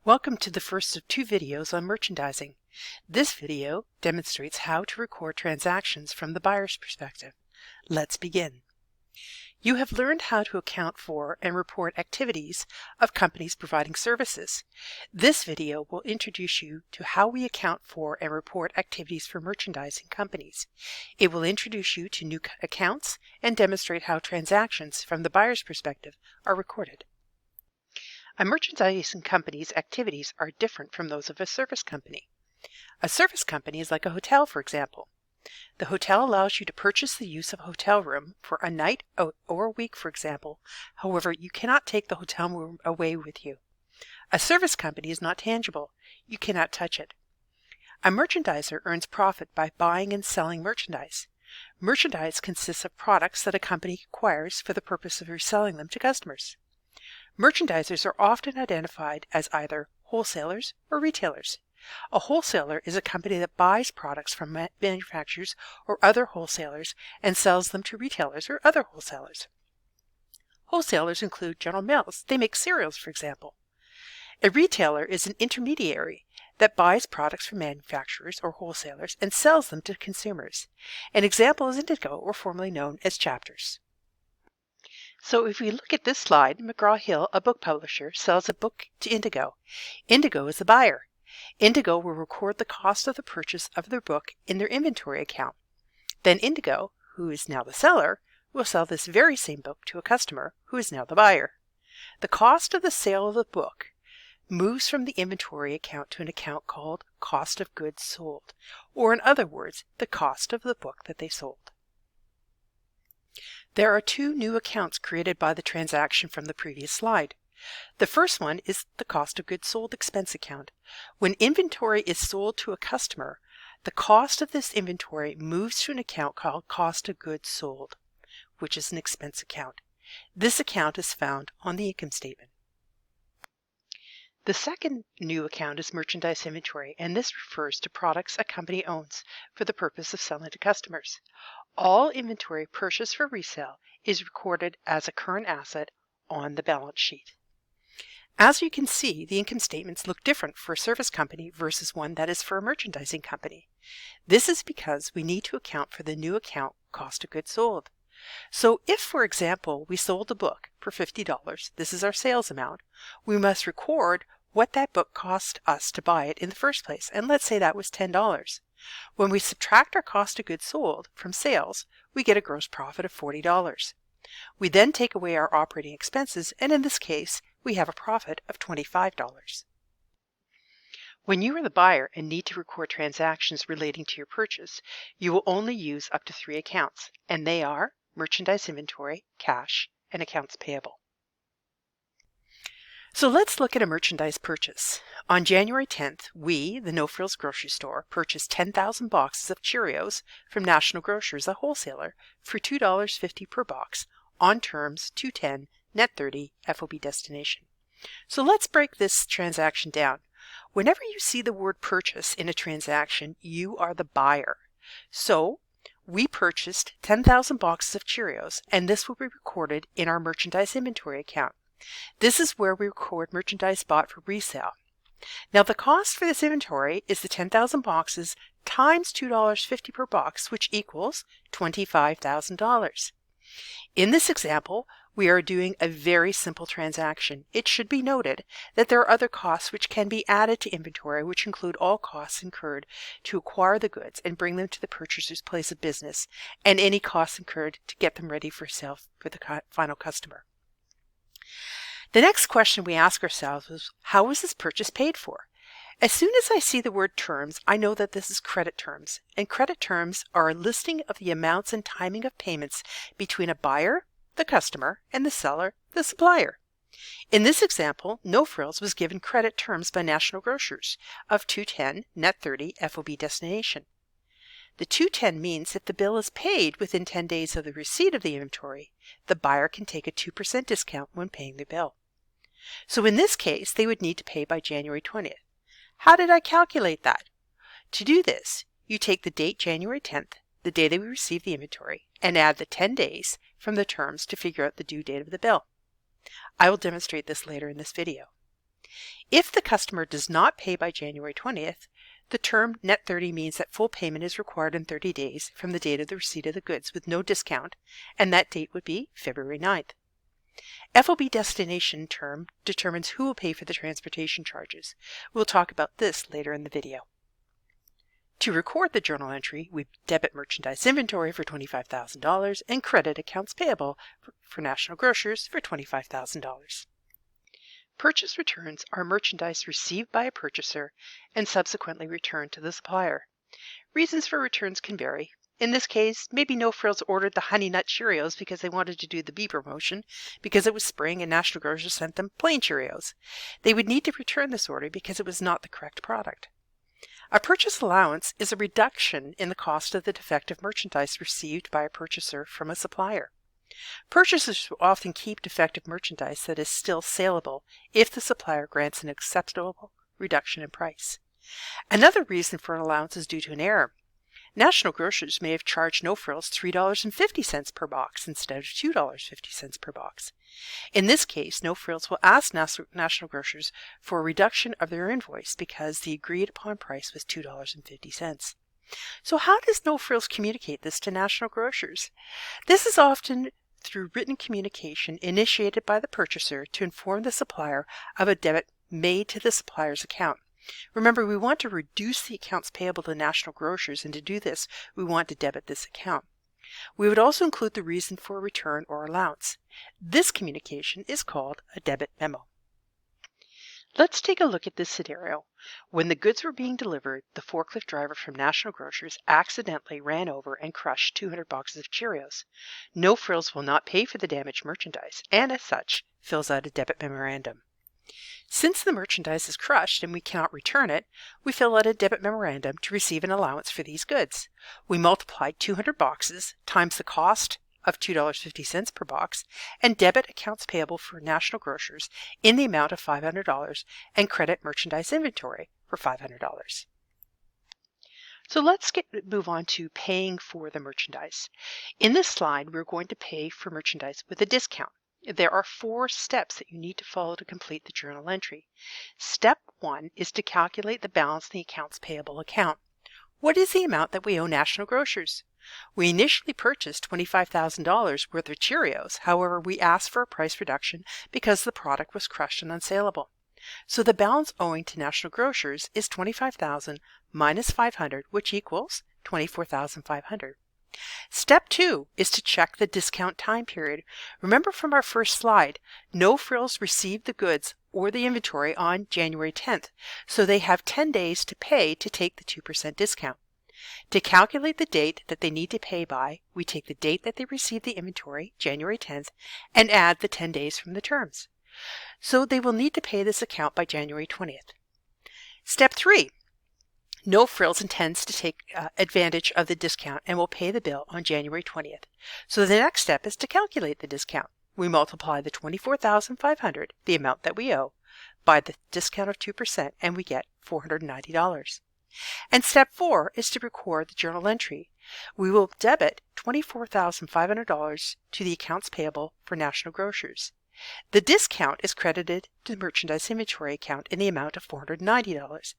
Welcome to the first of two videos on merchandising. This video demonstrates how to record transactions from the buyer's perspective. Let's begin. You have learned how to account for and report activities of companies providing services. This video will introduce you to how we account for and report activities for merchandising companies. It will introduce you to new accounts and demonstrate how transactions from the buyer's perspective are recorded. A merchandising company's activities are different from those of a service company. A service company is like a hotel, for example. The hotel allows you to purchase the use of a hotel room for a night or a week, for example. However, you cannot take the hotel room away with you. A service company is not tangible. You cannot touch it. A merchandiser earns profit by buying and selling merchandise. Merchandise consists of products that a company acquires for the purpose of reselling them to customers. Merchandisers are often identified as either wholesalers or retailers. A wholesaler is a company that buys products from manufacturers or other wholesalers and sells them to retailers or other wholesalers. Wholesalers include General Mills. They make cereals, for example. A retailer is an intermediary that buys products from manufacturers or wholesalers and sells them to consumers. An example is Indigo, or formerly known as Chapters. So if we look at this slide, McGraw-Hill, a book publisher, sells a book to Indigo. Indigo is the buyer. Indigo will record the cost of the purchase of their book in their inventory account. Then Indigo, who is now the seller, will sell this very same book to a customer who is now the buyer. The cost of the sale of the book moves from the inventory account to an account called cost of goods sold, or in other words, the cost of the book that they sold. There are two new accounts created by the transaction from the previous slide. The first one is the cost of goods sold expense account. When inventory is sold to a customer, the cost of this inventory moves to an account called cost of goods sold, which is an expense account. This account is found on the income statement. The second new account is merchandise inventory, and this refers to products a company owns for the purpose of selling to customers. All inventory purchased for resale is recorded as a current asset on the balance sheet. As you can see, the income statements look different for a service company versus one that is for a merchandising company. This is because we need to account for the new account cost of goods sold. So if, for example, we sold a book for $50, this is our sales amount, we must record what that book cost us to buy it in the first place, and let's say that was $10. When we subtract our cost of goods sold from sales, we get a gross profit of $40. We then take away our operating expenses, and in this case, we have a profit of $25. When you are the buyer and need to record transactions relating to your purchase, you will only use up to 3 accounts, and they are merchandise inventory, cash, and accounts payable. So let's look at a merchandise purchase. On January 10th, we, the No Frills grocery store, purchased 10,000 boxes of Cheerios from National Grocers, a wholesaler, for $2.50 per box, on terms 210, net 30, FOB destination. So let's break this transaction down. Whenever you see the word purchase in a transaction, you are the buyer. So we purchased 10,000 boxes of Cheerios, and this will be recorded in our merchandise inventory account. This is where we record merchandise bought for resale. Now the cost for this inventory is the 10,000 boxes times $2.50 per box, which equals $25,000. In this example, we are doing a very simple transaction. It should be noted that there are other costs which can be added to inventory, which include all costs incurred to acquire the goods and bring them to the purchaser's place of business, and any costs incurred to get them ready for sale for the final customer. The next question we ask ourselves is, how was this purchase paid for? As soon as I see the word terms, I know that this is credit terms, and credit terms are a listing of the amounts and timing of payments between a buyer, the customer, and the seller, the supplier. In this example, No Frills was given credit terms by National Grocers of $2.10, net 30, FOB destination. The $2.10 means if the bill is paid within 10 days of the receipt of the inventory, the buyer can take a 2% discount when paying the bill. So in this case, they would need to pay by January 20th. How did I calculate that? To do this, you take the date January 10th, the day that we received the inventory, and add the 10 days from the terms to figure out the due date of the bill. I will demonstrate this later in this video. If the customer does not pay by January 20th, the term net 30 means that full payment is required in 30 days from the date of the receipt of the goods with no discount, and that date would be February 9th. FOB destination term determines who will pay for the transportation charges. We'll talk about this later in the video. To record the journal entry, we debit merchandise inventory for $25,000 and credit accounts payable for National Grocers for $25,000. Purchase returns are merchandise received by a purchaser and subsequently returned to the supplier. Reasons for returns can vary. In this case, maybe No Frills ordered the Honey Nut Cheerios because they wanted to do the bee promotion because it was spring and National Grocers sent them plain Cheerios. They would need to return this order because it was not the correct product. A purchase allowance is a reduction in the cost of the defective merchandise received by a purchaser from a supplier. Purchasers will often keep defective merchandise that is still saleable if the supplier grants an acceptable reduction in price. Another reason for an allowance is due to an error. National Grocers may have charged No Frills $3.50 per box instead of $2.50 per box. In this case, No Frills will ask National Grocers for a reduction of their invoice because the agreed upon price was $2.50. So how does No Frills communicate this to National Grocers? This is often through written communication initiated by the purchaser to inform the supplier of a debit made to the supplier's account. Remember, we want to reduce the accounts payable to National Grocers, and to do this, we want to debit this account. We would also include the reason for a return or allowance. This communication is called a debit memo. Let's take a look at this scenario. When the goods were being delivered, the forklift driver from National Grocers accidentally ran over and crushed 200 boxes of Cheerios. No Frills will not pay for the damaged merchandise, and as such, fills out a debit memorandum. Since the merchandise is crushed and we cannot return it, we fill out a debit memorandum to receive an allowance for these goods. We multiply 200 boxes times the cost of $2.50 per box and debit accounts payable for National Grocers in the amount of $500 and credit merchandise inventory for $500. So let's move on to paying for the merchandise. In this slide, we're going to pay for merchandise with a discount. There are 4 steps that you need to follow to complete the journal entry. Step 1 is to calculate the balance in the accounts payable account. What is the amount that we owe National Grocers? We initially purchased $25,000 worth of Cheerios. However, we asked for a price reduction because the product was crushed and unsaleable. So the balance owing to National Grocers is $25,000 minus $500, which equals $24,500. Step 2 is to check the discount time period. Remember from our first slide, No Frills received the goods or the inventory on January 10th, so they have 10 days to pay to take the 2% discount. To calculate the date that they need to pay by, we take the date that they received the inventory, January 10th, and add the 10 days from the terms. So they will need to pay this account by January 20th. Step 3. No Frills intends to take advantage of the discount and will pay the bill on January 20th. So the next step is to calculate the discount. We multiply the $24,500, the amount that we owe, by the discount of 2%, and we get $490. And step 4 is to record the journal entry. We will debit $24,500 to the accounts payable for National Grocers. The discount is credited to the merchandise inventory account in the amount of $490,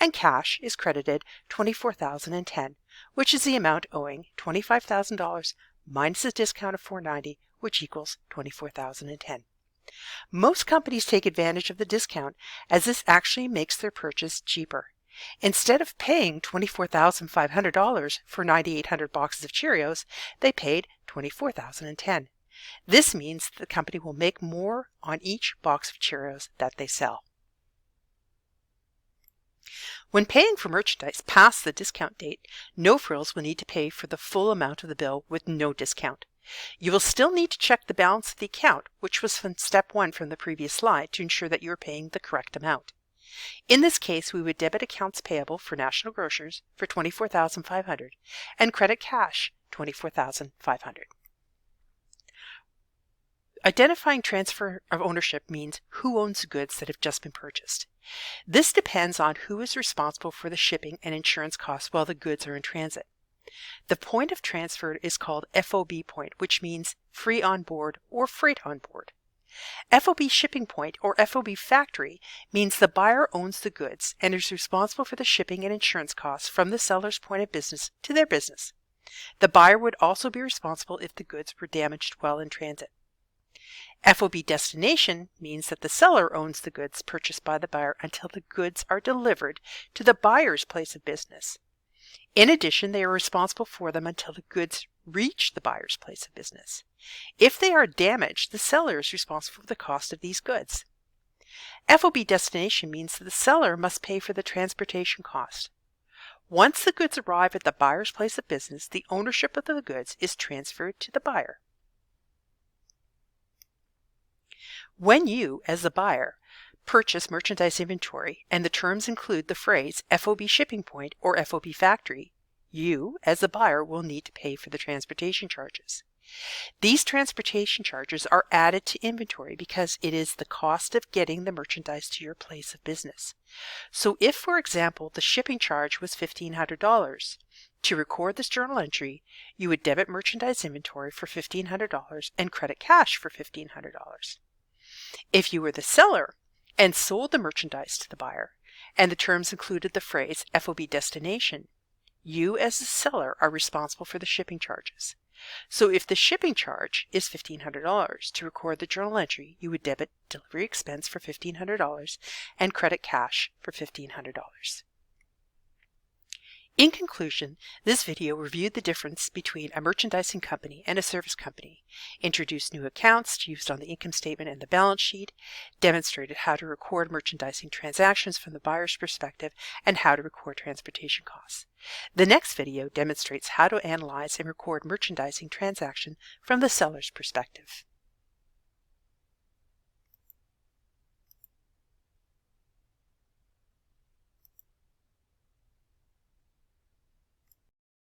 and cash is credited $24,010, which is the amount owing $25,000 minus the discount of $490, which equals $24,010. Most companies take advantage of the discount as this actually makes their purchase cheaper. Instead of paying $24,500 for 9,800 boxes of Cheerios, they paid $24,010. This means the company will make more on each box of Cheerios that they sell. When paying for merchandise past the discount date, No Frills will need to pay for the full amount of the bill with no discount. You will still need to check the balance of the account, which was from step 1 from the previous slide, to ensure that you are paying the correct amount. In this case, we would debit accounts payable for National Grocers for $24,500 and credit cash $24,500. Identifying transfer of ownership means who owns the goods that have just been purchased. This depends on who is responsible for the shipping and insurance costs while the goods are in transit. The point of transfer is called FOB point, which means free on board or freight on board. FOB shipping point or FOB factory means the buyer owns the goods and is responsible for the shipping and insurance costs from the seller's point of business to their business. The buyer would also be responsible if the goods were damaged while in transit. FOB destination means that the seller owns the goods purchased by the buyer until the goods are delivered to the buyer's place of business. In addition, they are responsible for them until the goods reach the buyer's place of business. If they are damaged, the seller is responsible for the cost of these goods. FOB destination means that the seller must pay for the transportation cost. Once the goods arrive at the buyer's place of business, the ownership of the goods is transferred to the buyer. When you, as the buyer, purchase merchandise inventory and the terms include the phrase FOB shipping point or FOB factory, you, as the buyer, will need to pay for the transportation charges. These transportation charges are added to inventory because it is the cost of getting the merchandise to your place of business. So if, for example, the shipping charge was $1,500, to record this journal entry, you would debit merchandise inventory for $1,500 and credit cash for $1,500. If you were the seller and sold the merchandise to the buyer, and the terms included the phrase FOB destination, you as the seller are responsible for the shipping charges. So if the shipping charge is $1,500, to record the journal entry, you would debit delivery expense for $1,500 and credit cash for $1,500. In conclusion, this video reviewed the difference between a merchandising company and a service company, introduced new accounts used on the income statement and the balance sheet, demonstrated how to record merchandising transactions from the buyer's perspective, and how to record transportation costs. The next video demonstrates how to analyze and record merchandising transaction from the seller's perspective.